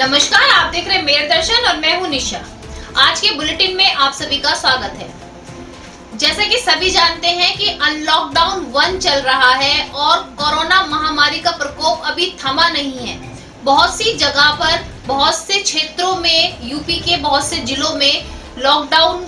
नमस्कार, आप देख रहे हैं मेयर दर्शन और मैं हूं निशा। आज के बुलेटिन में आप सभी का स्वागत है। जैसा कि सभी जानते हैं कि अनलॉकडाउन 1 चल रहा है और कोरोना महामारी का प्रकोप अभी थमा नहीं है। बहुत सी जगह पर, बहुत से क्षेत्रों में, यूपी के बहुत से जिलों में लॉकडाउन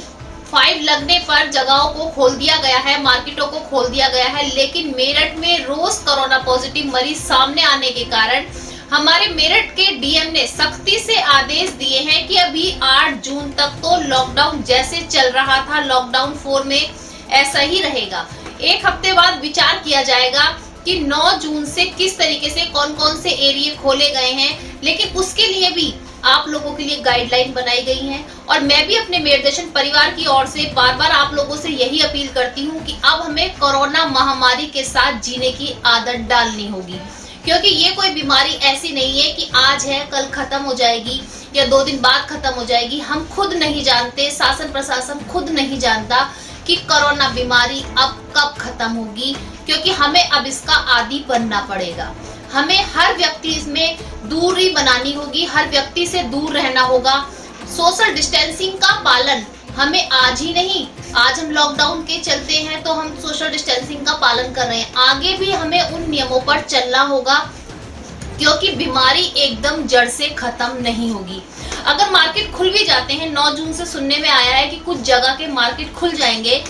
5 लगने पर जगहों को खोल दिया गया है, मार्केटों को खोल दिया गया है। लेकिन मेरठ में रोज कोरोना पॉजिटिव मरीज सामने आने के कारण हमारे मेरठ के डीएम ने सख्ती से आदेश दिए हैं कि अभी 8 जून तक तो लॉकडाउन जैसे चल रहा था लॉकडाउन 4 में ऐसा ही रहेगा। एक हफ्ते बाद विचार किया जाएगा कि 9 जून से किस तरीके से कौन कौन से एरिया खोले गए हैं, लेकिन उसके लिए भी आप लोगों के लिए गाइडलाइन बनाई गई है। और मैं भी अपने मेयर दर्शन परिवार की ओर से बार बार आप लोगों से यही अपील करती हूँ कि अब हमें कोरोना महामारी के साथ जीने की आदत डालनी होगी, क्योंकि ये कोई बीमारी ऐसी नहीं है कि आज है कल खत्म हो जाएगी या 2 दिन बाद खत्म हो जाएगी। हम खुद नहीं जानते, शासन प्रशासन खुद नहीं जानता कि कोरोना बीमारी अब कब खत्म होगी, क्योंकि हमें अब इसका आदी बनना पड़ेगा। हमें हर व्यक्ति इसमें दूरी बनानी होगी, हर व्यक्ति से दूर रहना होगा। सोशल डिस्टेंसिंग का पालन हमें आज ही नहीं, आज हम लॉकडाउन के चलते हैं तो हम सोशल डिस्टेंसिंग का पालन कर रहे हैं, आगे भी हमें उन नियमों पर चलना होगा, क्योंकि बीमारी एकदम जड़ से खत्म नहीं होगी। अगर मार्केट खुल भी जाते हैं, 9 जून से सुनने में आया है कि कुछ जगह के मार्केट खुल जाएंगे,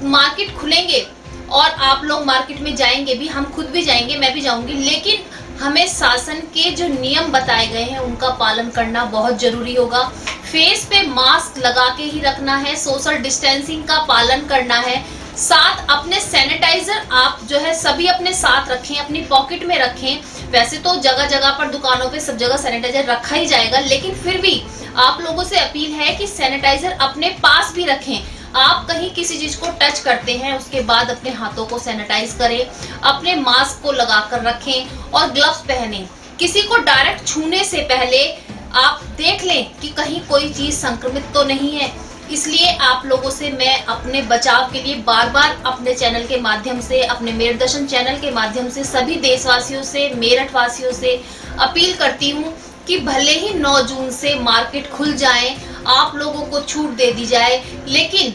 मार्केट खुलेंगे और आप लोग मार्केट में जाएंगे भी, हम खुद भी जाएंगे, मैं भी जाऊंगी, लेकिन हमें शासन के जो नियम बताए गए हैं उनका पालन करना बहुत जरूरी होगा। फेस पे मास्क लगा के ही रखना है, सोशल डिस्टेंसिंग का पालन करना है, साथ अपने सैनिटाइजर आप जो है सभी अपने साथ रखें, अपनी पॉकेट में रखें। वैसे तो जगह जगह पर, दुकानों पे सब जगह सैनिटाइजर रखा ही जाएगा, लेकिन फिर भी आप लोगों से अपील है कि सैनिटाइजर अपने पास भी रखें। आप कहीं किसी चीज को टच करते हैं उसके बाद अपने हाथों को सैनिटाइज करें, अपने मास्क को लगाकर रखें और ग्लव्स पहनें। किसी को डायरेक्ट छूने से पहले आप देख लें कि कहीं कोई चीज संक्रमित तो नहीं है। इसलिए आप लोगों से मैं अपने बचाव के लिए बार बार अपने चैनल के माध्यम से, अपने मेयर दर्शन चैनल के माध्यम से सभी देशवासियों से, मेरठ वासियों से अपील करती हूँ कि भले ही 9 जून से मार्केट खुल जाए, आप लोगों को छूट दे दी जाए, लेकिन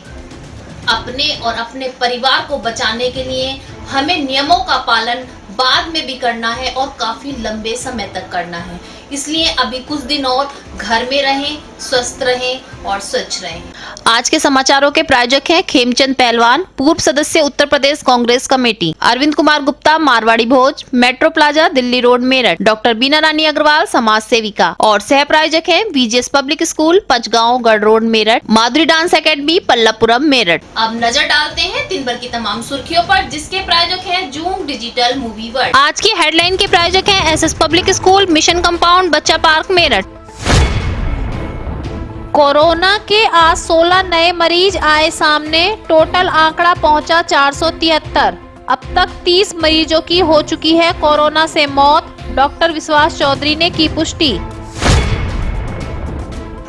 अपने और अपने परिवार को बचाने के लिए हमें नियमों का पालन बाद में भी करना है और काफी लंबे समय तक करना है। इसलिए अभी कुछ दिन और घर में रहें, स्वस्थ रहें और स्वच्छ रहें। आज के समाचारों के प्रायोजक हैं खेमचंद पहलवान, पूर्व सदस्य उत्तर प्रदेश कांग्रेस कमेटी, अरविंद कुमार गुप्ता, मारवाड़ी भोज, metro plaza, Delhi road, Meerut, doctor Bina Rani Agarwal, समाज सेविका, और सह प्रायोजक हैं बीजीएस पब्लिक स्कूल, पंचगांव, गढ़ रोड, मेरठ, माधुरी डांस एकेडमी, पल्लवपुरम, मेरठ। अब नजर डालते हैं दिन भर की तमाम सुर्खियों पर, जिसके प्रायोजक है जूम डिजिटल मूवी वर्ल्ड। आज की हेडलाइन के प्रायोजक हैं SS public school, mission compound, बच्चा पार्क, मेरठ। कोरोना के आज 16 नए मरीज आए सामने, टोटल आंकड़ा पहुंचा 473। अब तक 30 मरीजों की हो चुकी है कोरोना से मौत, डॉक्टर विश्वास चौधरी ने की पुष्टि।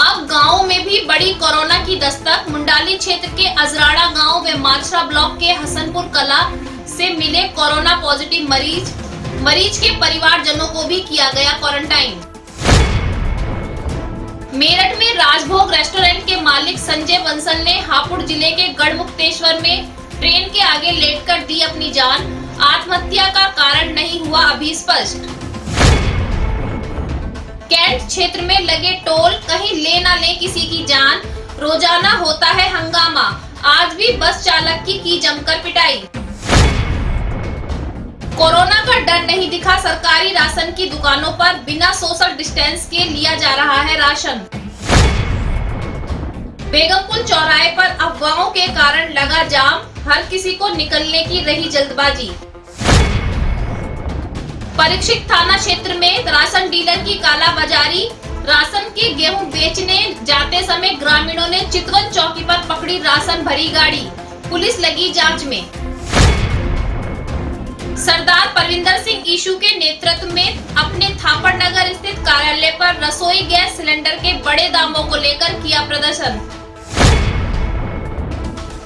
अब गांवों में भी बड़ी कोरोना की दस्तक, मुंडाली क्षेत्र के अजराड़ा गांव व माछरा ब्लॉक के हसनपुर कला से मिले कोरोना पॉजिटिव मरीज के परिवारजनों को भी किया गया क्वारंटाइन। मेरठ में राजभोग रेस्टोरेंट के मालिक संजय बंसल ने हापुड़ जिले के गढ़मुक्तेश्वर में ट्रेन के आगे लेटकर दी अपनी जान, आत्महत्या का कारण नहीं हुआ अभी स्पष्ट। कैंट क्षेत्र में लगे टोल, कहीं ले ना ले किसी की जान, रोजाना होता है हंगामा, आज भी बस चालक की जमकर पिटाई। कोरोना का डर नहीं दिखा सरकारी राशन की दुकानों पर, बिना सोशल डिस्टेंस के लिया जा रहा है राशन। बेगमपुर चौराहे पर अफवाहों के कारण लगा जाम, हर किसी को निकलने की रही जल्दबाजी। परीक्षित थाना क्षेत्र में राशन डीलर की कालाबाजारी, राशन के गेहूं बेचने जाते समय ग्रामीणों ने चितवन चौकी पर पकड़ी राशन भरी गाड़ी, पुलिस लगी जांच में। सरदार परविंदर सिंह ईशू के नेतृत्व में अपने थापड़ नगर स्थित कार्यालय पर रसोई गैस सिलेंडर के बड़े दामों को लेकर किया प्रदर्शन।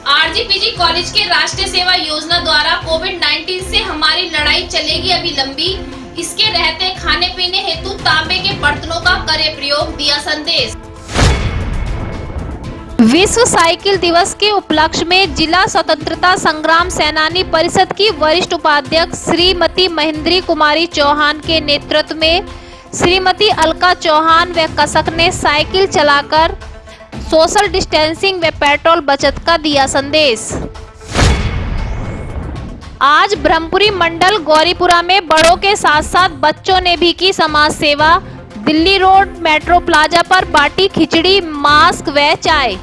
आरजीपीजी कॉलेज के राष्ट्रीय सेवा योजना द्वारा कोविड-19 से हमारी लड़ाई लाइन चलेगी अभी लंबी, इसके रहते खाने पीने हेतु तांबे के बर्तनों का करे प्रयोग, दिया संदेश। विश्व साइकिल दिवस के उपलक्ष्य में जिला स्वतंत्रता संग्राम सेनानी परिषद की वरिष्ठ उपाध्यक्ष श्रीमती महेंद्री कुमारी चौहान के नेतृत्व में श्रीमती अलका चौहान व कसक ने साइकिल चलाकर सोशल डिस्टेंसिंग व पेट्रोल बचत का दिया संदेश। आज ब्रह्मपुरी मंडल गौरीपुरा में बड़ों के साथ साथ बच्चों ने भी की समाज सेवा। दिल्ली रोड मेट्रो प्लाजा पर बांटी खिचड़ी, मास्क व चाय।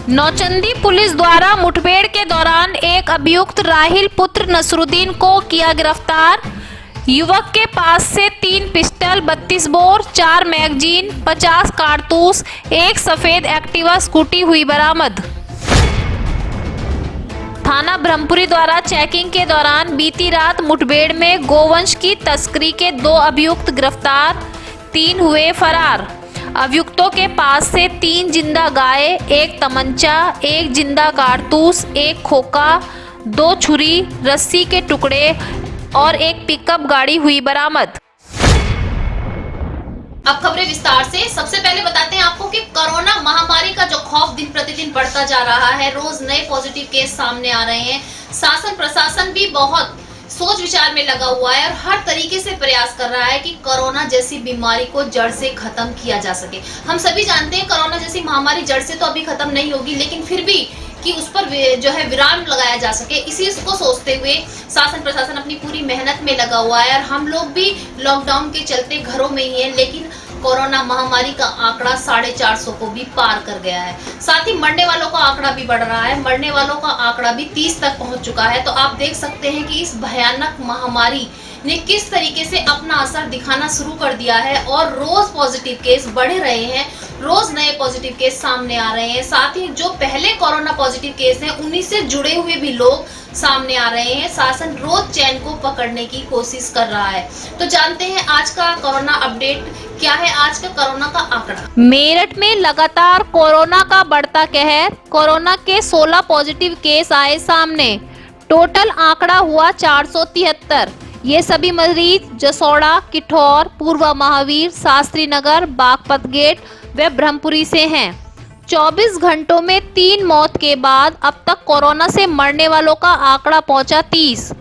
नौचंदी पुलिस द्वारा मुठभेड़ के दौरान एक अभियुक्त राहिल पुत्र नसरुद्दीन को किया गिरफ्तार। युवक के पास से 3 पिस्टल, 32 बोर, 4 मैगजीन, 50 कारतूस, एक सफेद एक्टिवा स्कूटी हुई बरामद। थाना ब्रह्मपुरी द्वारा चेकिंग के दौरान बीती रात मुठभेड़ में गोवंश की तस्करी के 2 अभियुक्त गिरफ्तार, 3 हुए फरार। अभियुक्तों के पास से 3 जिंदा गाय, 1 तमंचा, 1 जिंदा कारतूस, 1 खोखा, 2 छुरी, रस्सी के टुकड़े और एक पिकअप गाड़ी हुई बरामद। अब खबरें विस्तार से। सबसे पहले बताते हैं आपको कि कोरोना महामारी का जो खौफ दिन प्रतिदिन बढ़ता जा रहा है, रोज नए पॉजिटिव केस सामने आ रहे हैं। शासन प्रशासन भी बहुत सोच विचार में लगा हुआ है और हर तरीके से प्रयास कर रहा है कि कोरोना जैसी बीमारी को जड़ से खत्म किया जा सके। हम सभी जानते हैं कोरोना जैसी महामारी जड़ से तो अभी खत्म नहीं होगी, लेकिन फिर भी कि उस पर जो है विराम लगाया जा सके, इसी को सोचते हुए शासन प्रशासन अपनी पूरी मेहनत में लगा हुआ है। और हम लोग भी लॉकडाउन के चलते घरों में ही हैं, लेकिन कोरोना महामारी का आंकड़ा 450 को भी पार कर गया है। साथ ही मरने वालों का आंकड़ा भी बढ़ रहा है, मरने वालों का आंकड़ा भी 30 तक पहुंच चुका है। तो आप देख सकते हैं कि इस भयानक महामारी ने किस तरीके से अपना असर दिखाना शुरू कर दिया है और रोज पॉजिटिव केस बढ़ रहे हैं, रोज नए पॉजिटिव केस सामने आ रहे हैं। साथ ही जो पहले कोरोना पॉजिटिव केस हैं उन्हीं से जुड़े हुए भी लोग सामने आ रहे हैं। शासन रोज चैन को पकड़ने की कोशिश कर रहा है। तो जानते हैं आज का कोरोना अपडेट क्या है, आज का कोरोना का आंकड़ा। मेरठ में लगातार कोरोना का बढ़ता कहर, कोरोना के 16 पॉजिटिव केस आए सामने, टोटल आंकड़ा हुआ 473। ये सभी मरीज जसोड़ा, किठौर, पूर्वा महावीर, शास्त्री नगर, बागपत गेट व ब्रह्मपुरी से हैं। 24 घंटों में 3 मौत के बाद अब तक कोरोना से मरने वालों का आंकड़ा पहुंचा 30।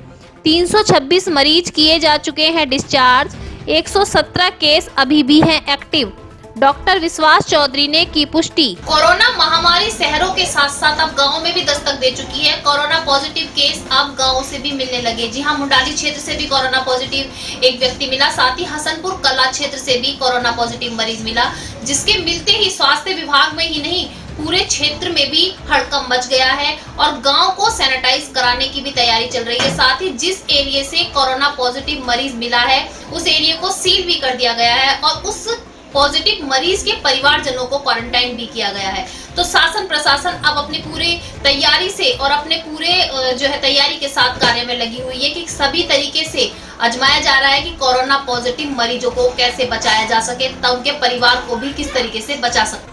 326 मरीज किए जा चुके हैं डिस्चार्ज, 117 केस अभी भी हैं एक्टिव। डॉक्टर विश्वास चौधरी ने की पुष्टि। कोरोना महामारी शहरों के साथ साथ अब गांवों में भी दस्तक दे चुकी है। कोरोना पॉजिटिव केस अब गांवों से भी मिलने लगे। जी हां, मुंडाली क्षेत्र से भी कोरोना पॉजिटिव एक व्यक्ति मिला। साथ ही हसनपुर कला क्षेत्र से भी कोरोना पॉजिटिव मरीज मिला, जिसके मिलते ही स्वास्थ्य विभाग में ही नहीं पूरे क्षेत्र में भी हड़कंप मच गया है और गांव को सैनिटाइज कराने की भी तैयारी चल रही है। साथ ही जिस एरिया से कोरोना पॉजिटिव मरीज मिला है उस एरिया को सील भी कर दिया गया है और उस पॉजिटिव मरीज के परिवारजनों को क्वारंटाइन भी किया गया है। तो शासन प्रशासन अब अपनी पूरी तैयारी से और अपने पूरे जो है तैयारी के साथ कार्य में लगी हुई है कि सभी तरीके से आजमाया जा रहा है कि कोरोना पॉजिटिव मरीजों को कैसे बचाया जा सके, तब उनके परिवार को भी किस तरीके से बचा सके।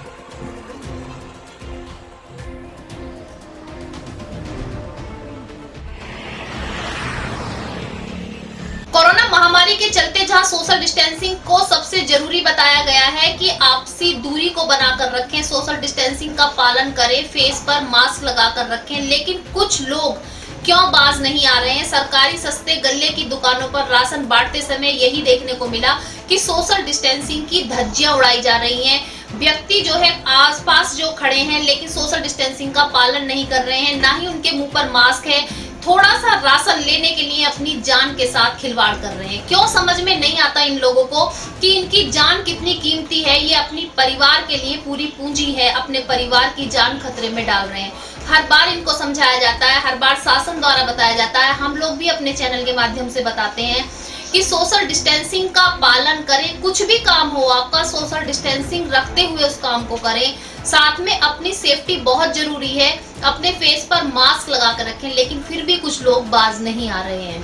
कोरोना महामारी के चलते जहां सोशल डिस्टेंसिंग को सबसे जरूरी बताया गया है कि आपसी दूरी को बनाकर रखें, सोशल डिस्टेंसिंग का पालन करें, फेस पर मास्क लगाकर रखें, लेकिन कुछ लोग क्यों बाज नहीं आ रहे हैं। सरकारी सस्ते गल्ले की दुकानों पर राशन बांटते समय यही देखने को मिला कि सोशल डिस्टेंसिंग की धज्जियां उड़ाई जा रही हैं। व्यक्ति जो है आसपास जो खड़े हैं लेकिन सोशल डिस्टेंसिंग का पालन नहीं कर रहे हैं, ना ही उनके मुंह पर मास्क है, थोड़ा सा राशन लेने के लिए अपनी जान के साथ खिलवाड़ कर रहे हैं। क्यों समझ में नहीं आता इन लोगों को कि इनकी जान कितनी कीमती है। ये अपनी परिवार के लिए पूरी पूंजी है, अपने परिवार की जान खतरे में डाल रहे हैं। हर बार इनको समझाया जाता है, हर बार शासन द्वारा बताया जाता है, हम लोग भी अपने चैनल के माध्यम से बताते हैं कि सोशल डिस्टेंसिंग का पालन करें। कुछ भी काम हो आपका, सोशल डिस्टेंसिंग रखते हुए उस काम को करें। साथ में अपनी सेफ्टी बहुत जरूरी है, अपने फेस पर मास्क लगा कर रखें, लेकिन फिर भी कुछ लोग बाज नहीं आ रहे हैं।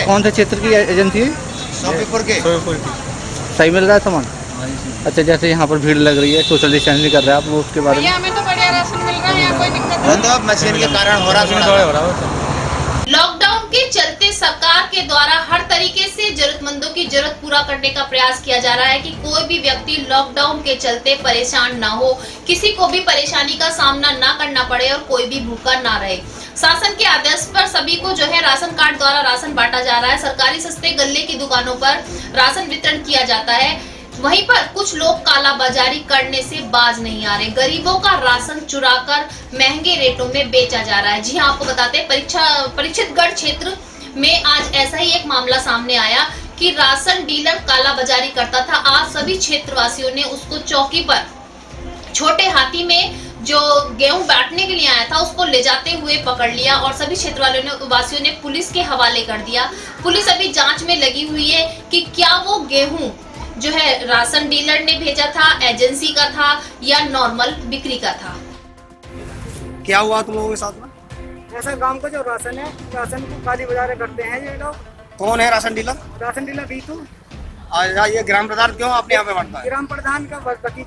कौन से क्षेत्र की एजेंसी है? सोफीपुर के। सही मिल रहा है सामान? अच्छा, जैसे यहाँ पर भीड़ लग रही है, सोशल डिस्टेंसिंग कर रहे हैं आप, वो उसके बारे में? हमें तो बढ़िया राशन मिल रहा है। तो अब मशीन के कारण हो रहा। लॉकडाउन के चलते सरकार के द्वारा हर तरीके से जरूरतमंदों की जरूरत पूरा करने का प्रयास किया जा रहा है कि कोई भी व्यक्ति लॉकडाउन के चलते परेशान ना हो, किसी को भी परेशानी का सामना ना करना पड़े और कोई भी भूखा ना रहे। शासन के आदेश पर सभी को जो है राशन कार्ड द्वारा राशन बांटा जा रहा है। सरकारी सस्ते गल्ले की दुकानों पर राशन वितरण किया जाता है। वहीं पर कुछ लोग कालाबाजारी करने से बाज नहीं आ रहे। गरीबों का राशन चुराकर महंगे रेटों में बेचा जा रहा है। जी हाँ, आपको बताते हैं परीक्षितगढ़ क्षेत्र में आज ऐसा ही एक मामला सामने आया कि राशन डीलर कालाबाजारी करता था। आज सभी क्षेत्रवासियों ने उसको चौकी पर छोटे हाथी में जो गेहूं बांटने के लिए आया था उसको ले जाते हुए पकड़ लिया और सभी क्षेत्र वासियों ने पुलिस के हवाले कर दिया। पुलिस अभी जांच में लगी हुई है कि क्या वो गेहूं जो है राशन डीलर ने भेजा था, एजेंसी का था या नॉर्मल बिक्री का था। क्या हुआ तुम लोगों के साथ में? ऐसा गांव का जो राशन है, राशन को काली बाजार करते हैं ये लोग। कौन है ration dealer? Ration dealer Bitu. अच्छा, ये ग्राम प्रधान क्यों अपने यहाँ पे बांटता है? ग्राम प्रधान का बकी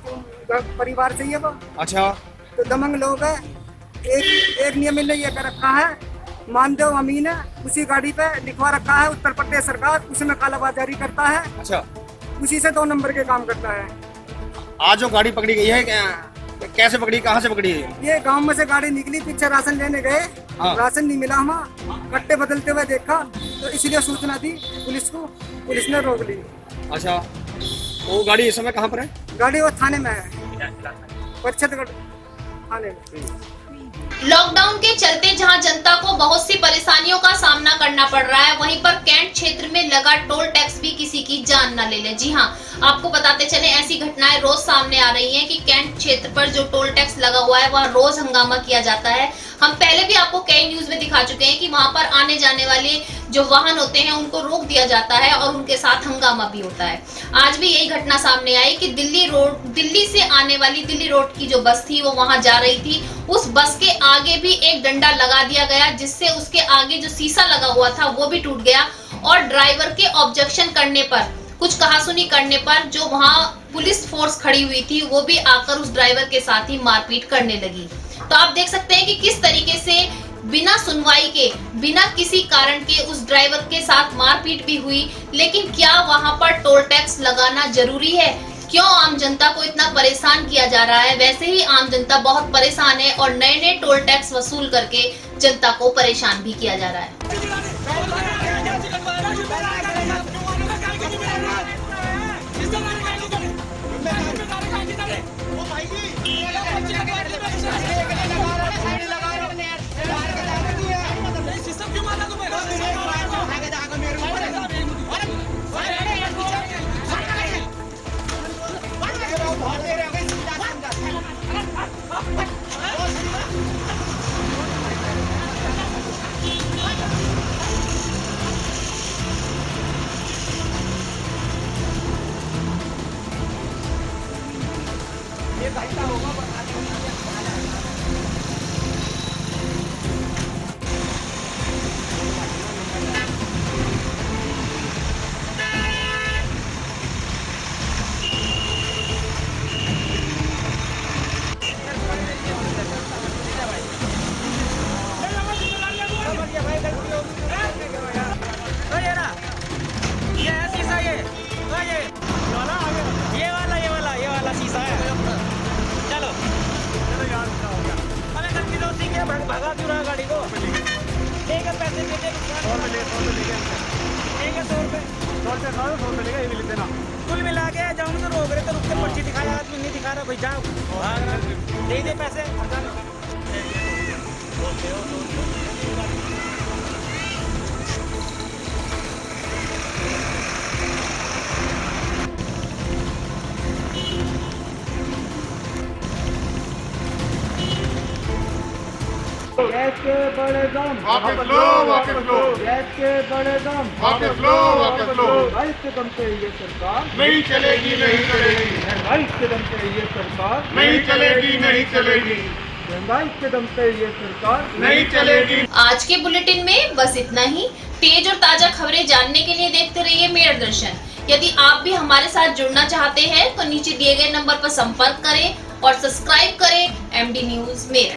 परिवार से ही है वो। अच्छा, तो दमंग लोग है। एक नियम ने ये कर रखा है, मानदेव अमीन है, उसी गाड़ी पे लिखवा रखा है उत्तर प्रदेश सरकार, उसमें कालाबाजारी करता है। अच्छा, उसी से 2 नंबर के काम करता है। आज जो गाड़ी पकड़ी गई है कैसे पकड़ी, कहाँ से पकड़ी है? ये गांव में से गाड़ी निकली, पीछे राशन लेने गए, हाँ। राशन नहीं मिला, हम कट्टे बदलते हुए देखा तो इसलिए सूचना दी पुलिस को, पुलिस ने रोक ली। अच्छा, वो गाड़ी इस समय कहाँ पर है? गाड़ी वो थाने में है, परीक्षितगढ़ थाने में। लॉकडाउन के चलते जहां जनता को बहुत सी परेशानियों का सामना करना पड़ रहा है, वहीं पर कैंट क्षेत्र में लगा टोल टैक्स भी किसी की जान न ले ले। जी हां, आपको बताते चले ऐसी घटनाएं रोज सामने आ रही हैं कि कैंट क्षेत्र पर जो टोल टैक्स लगा हुआ है वहां रोज हंगामा किया जाता है। हम पहले भी आपको कई न्यूज में दिखा चुके हैं कि वहां पर आने जाने वाले जो वाहन होते हैं उनको रोक दिया जाता है और उनके साथ हंगामा भी होता है। आज भी यही घटना सामने आई कि दिल्ली से आने वाली दिल्ली रोड की जो बस थी वो वहां जा रही थी। उस बस के आगे भी एक डंडा लगा दिया गया जिससे उसके आगे जो शीशा लगा हुआ था वो भी टूट गया और ड्राइवर के ऑब्जेक्शन करने पर, कुछ कहासुनी करने पर जो वहां पुलिस फोर्स खड़ी हुई थी वो भी आकर उस ड्राइवर के साथ ही मारपीट करने लगी। तो आप देख सकते हैं कि किस तरीके से बिना सुनवाई के, बिना किसी कारण के उस ड्राइवर के साथ मारपीट भी हुई। लेकिन क्या वहां पर टोल टैक्स लगाना जरूरी है? क्यों आम जनता को इतना परेशान किया जा रहा है? वैसे ही आम जनता बहुत परेशान है और नए नए टोल टैक्स वसूल करके जनता को परेशान भी किया जा रहा है। भगा क्यों रहा गाड़ी को? ठीक है, पैसे दे दे। 100 रुपये ठीक है, 100 रुपये 100 रुपये लेगा, ये भी ले देना। कुल मिला के जाऊँ तो रोक रहे तो रुक के पर्ची दिखाया, आदमी नहीं दिखा रहा भाई, जाओ दे दे पैसे। गैस के बड़े दम वापस लो गैस के बड़े दम वापस लो भाई के दम पे ये सरकार नहीं चलेगी नहीं चलेगी भाई के दम पे ये सरकार नहीं चलेगी नहीं चलेगी महंगाई के दम पे ये सरकार नहीं चलेगी। आज के बुलेटिन में बस इतना ही। तेज और ताजा खबरें जानने के लिए देखते रहिए मेरा दर्शन। यदि आप भी हमारे साथ जुड़ना चाहते हैं तो नीचे दिए गए नंबर पर संपर्क करें और सब्सक्राइब करें MD न्यूज मेरठ।